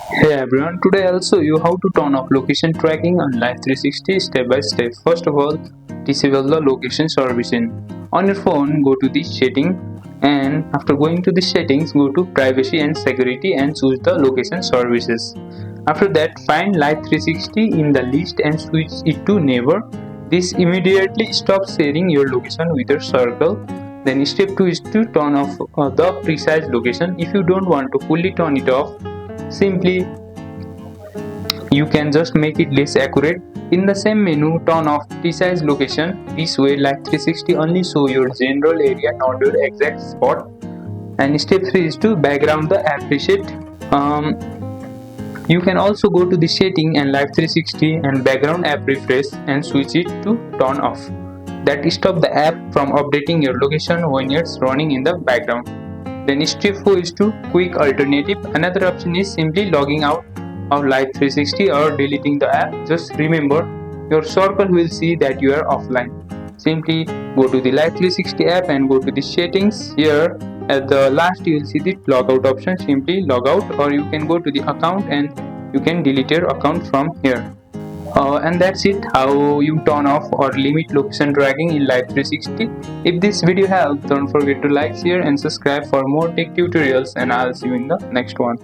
Hey everyone, today I'll show you how to turn off location tracking on Life360 step by step. First of all, disable the location servicing. On your phone, go to the setting, and after going to the settings, go to privacy and security and choose the location services. After that, find Life360 in the list and switch it to neighbor. This immediately stops sharing your location with your circle. Then step 2 is to turn off the precise location. If you don't want to fully turn it off, simply you can just make it less accurate. In the same menu, turn off precise location. This way, Life360 only show your general area, not your exact spot. And step 3 is to background the app reset. Um, you can also go to the setting and Life360 and background app refresh and switch it to turn off. That stop the app from updating your location when it's running in the background. Then step 4 is to quick alternative. Another option is simply logging out of Life360 or deleting the app. Just remember, your circle will see that you are offline. Simply go to the Life360 app and go to the settings. Here at the last you will see the logout option. Simply log out, or you can go to the account and you can delete your account from here. And that's it, how you turn off or limit location tracking in Life360. If this video helped, don't forget to like, share and subscribe for more tech tutorials, and I'll see you in the next one.